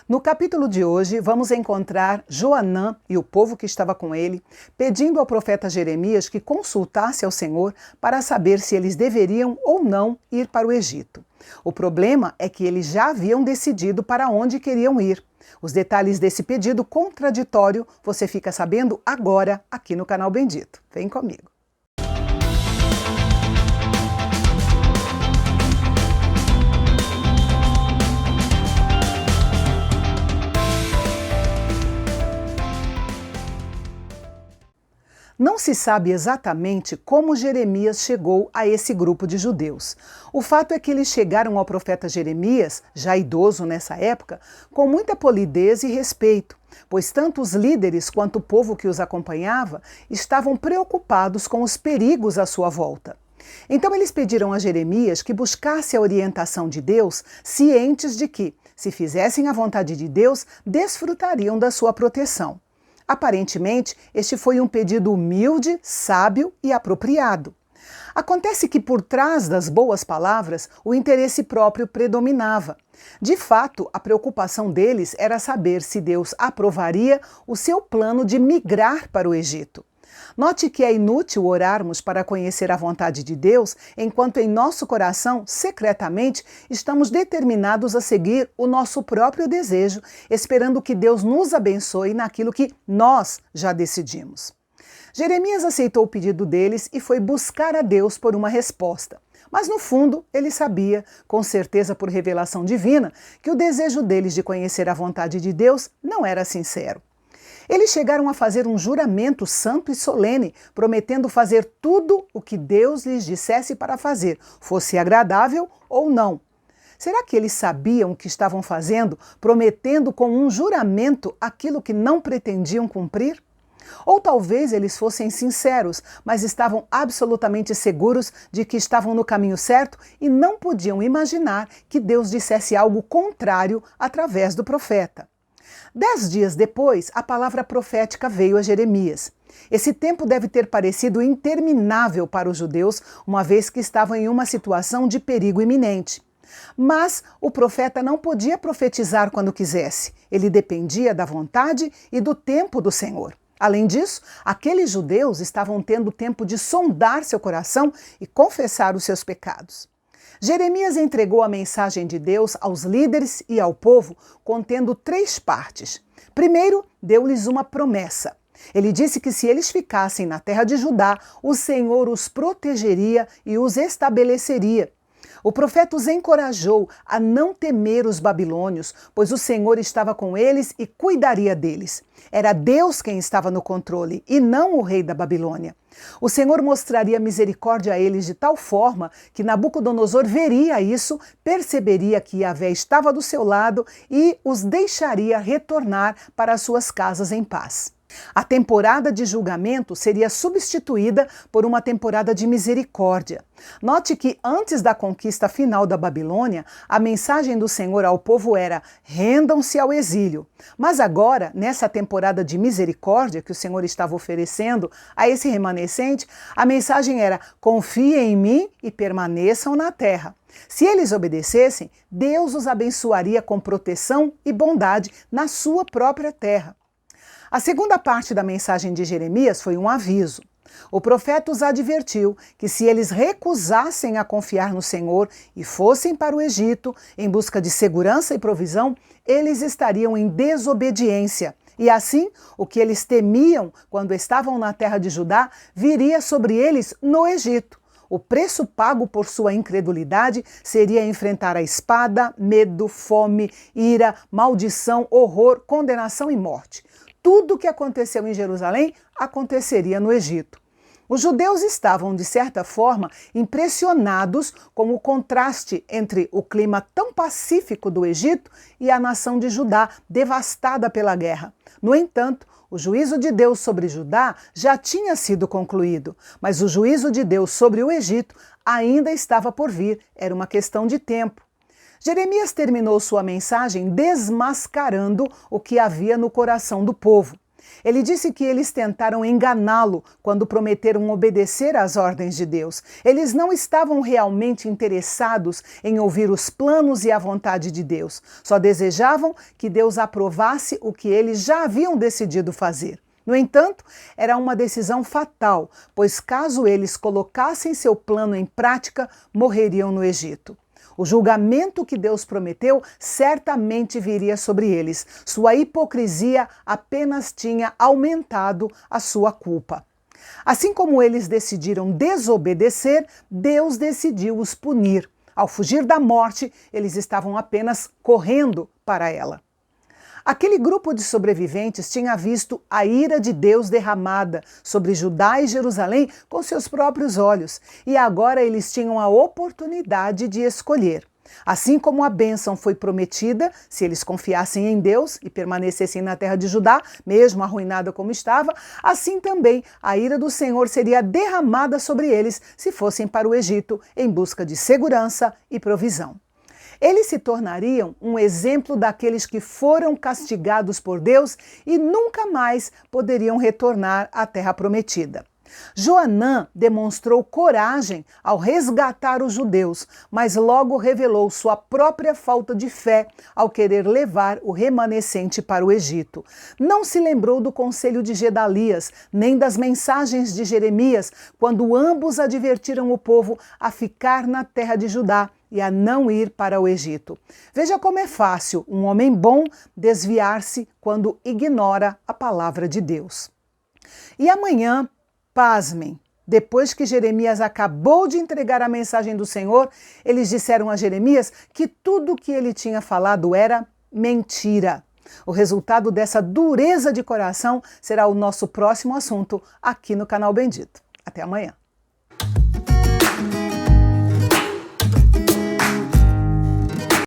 No capítulo de hoje, vamos encontrar Joanã e o povo que estava com ele, pedindo ao profeta Jeremias que consultasse ao Senhor para saber se eles deveriam ou não ir para o Egito. O problema é que eles já haviam decidido para onde queriam ir. Os detalhes desse pedido contraditório você fica sabendo agora aqui no canal Bendito. Vem comigo. Não se sabe exatamente como Jeremias chegou a esse grupo de judeus. O fato é que eles chegaram ao profeta Jeremias, já idoso nessa época, com muita polidez e respeito, pois tanto os líderes quanto o povo que os acompanhava estavam preocupados com os perigos à sua volta. Então eles pediram a Jeremias que buscasse a orientação de Deus, cientes de que, se fizessem a vontade de Deus, desfrutariam da sua proteção. Aparentemente, este foi um pedido humilde, sábio e apropriado. Acontece que por trás das boas palavras, o interesse próprio predominava. De fato, a preocupação deles era saber se Deus aprovaria o seu plano de migrar para o Egito. Note que é inútil orarmos para conhecer a vontade de Deus, enquanto em nosso coração, secretamente, estamos determinados a seguir o nosso próprio desejo, esperando que Deus nos abençoe naquilo que nós já decidimos. Jeremias aceitou o pedido deles e foi buscar a Deus por uma resposta. Mas no fundo, ele sabia, com certeza por revelação divina, que o desejo deles de conhecer a vontade de Deus não era sincero. Eles chegaram a fazer um juramento santo e solene, prometendo fazer tudo o que Deus lhes dissesse para fazer, fosse agradável ou não. Será que eles sabiam o que estavam fazendo, prometendo com um juramento aquilo que não pretendiam cumprir? Ou talvez eles fossem sinceros, mas estavam absolutamente seguros de que estavam no caminho certo e não podiam imaginar que Deus dissesse algo contrário através do profeta. 10 dias depois, a palavra profética veio a Jeremias. Esse tempo deve ter parecido interminável para os judeus, uma vez que estavam em uma situação de perigo iminente. Mas o profeta não podia profetizar quando quisesse. Ele dependia da vontade e do tempo do Senhor. Além disso, aqueles judeus estavam tendo tempo de sondar seu coração e confessar os seus pecados. Jeremias entregou a mensagem de Deus aos líderes e ao povo, contendo 3 partes. Primeiro, deu-lhes uma promessa. Ele disse que se eles ficassem na terra de Judá, o Senhor os protegeria e os estabeleceria. O profeta os encorajou a não temer os babilônios, pois o Senhor estava com eles e cuidaria deles. Era Deus quem estava no controle e não o rei da Babilônia. O Senhor mostraria misericórdia a eles de tal forma que Nabucodonosor veria isso, perceberia que Yahvé estava do seu lado e os deixaria retornar para as suas casas em paz. A temporada de julgamento seria substituída por uma temporada de misericórdia. Note que antes da conquista final da Babilônia, a mensagem do Senhor ao povo era: rendam-se ao exílio. Mas agora, nessa temporada de misericórdia que o Senhor estava oferecendo a esse remanescente, a mensagem era: confiem em mim e permaneçam na terra. Se eles obedecessem, Deus os abençoaria com proteção e bondade na sua própria terra. A segunda parte da mensagem de Jeremias foi um aviso. O profeta os advertiu que se eles recusassem a confiar no Senhor e fossem para o Egito em busca de segurança e provisão, eles estariam em desobediência. E assim, o que eles temiam quando estavam na terra de Judá viria sobre eles no Egito. O preço pago por sua incredulidade seria enfrentar a espada, medo, fome, ira, maldição, horror, condenação e morte. Tudo o que aconteceu em Jerusalém aconteceria no Egito. Os judeus estavam, de certa forma, impressionados com o contraste entre o clima tão pacífico do Egito e a nação de Judá, devastada pela guerra. No entanto, o juízo de Deus sobre Judá já tinha sido concluído, mas o juízo de Deus sobre o Egito ainda estava por vir, era uma questão de tempo. Jeremias terminou sua mensagem desmascarando o que havia no coração do povo. Ele disse que eles tentaram enganá-lo quando prometeram obedecer às ordens de Deus. Eles não estavam realmente interessados em ouvir os planos e a vontade de Deus. Só desejavam que Deus aprovasse o que eles já haviam decidido fazer. No entanto, era uma decisão fatal, pois caso eles colocassem seu plano em prática, morreriam no Egito. O julgamento que Deus prometeu certamente viria sobre eles. Sua hipocrisia apenas tinha aumentado a sua culpa. Assim como eles decidiram desobedecer, Deus decidiu os punir. Ao fugir da morte, eles estavam apenas correndo para ela. Aquele grupo de sobreviventes tinha visto a ira de Deus derramada sobre Judá e Jerusalém com seus próprios olhos, e agora eles tinham a oportunidade de escolher. Assim como a bênção foi prometida, se eles confiassem em Deus e permanecessem na terra de Judá, mesmo arruinada como estava, assim também a ira do Senhor seria derramada sobre eles se fossem para o Egito em busca de segurança e provisão. Eles se tornariam um exemplo daqueles que foram castigados por Deus e nunca mais poderiam retornar à terra prometida. Joanã demonstrou coragem ao resgatar os judeus, mas logo revelou sua própria falta de fé ao querer levar o remanescente para o Egito. Não se lembrou do conselho de Gedalias, nem das mensagens de Jeremias, quando ambos advertiram o povo a ficar na terra de Judá e a não ir para o Egito. Veja como é fácil um homem bom desviar-se quando ignora a palavra de Deus. E amanhã, pasmem, depois que Jeremias acabou de entregar a mensagem do Senhor, eles disseram a Jeremias que tudo o que ele tinha falado era mentira. O resultado dessa dureza de coração será o nosso próximo assunto aqui no Canal Bendito. Até amanhã.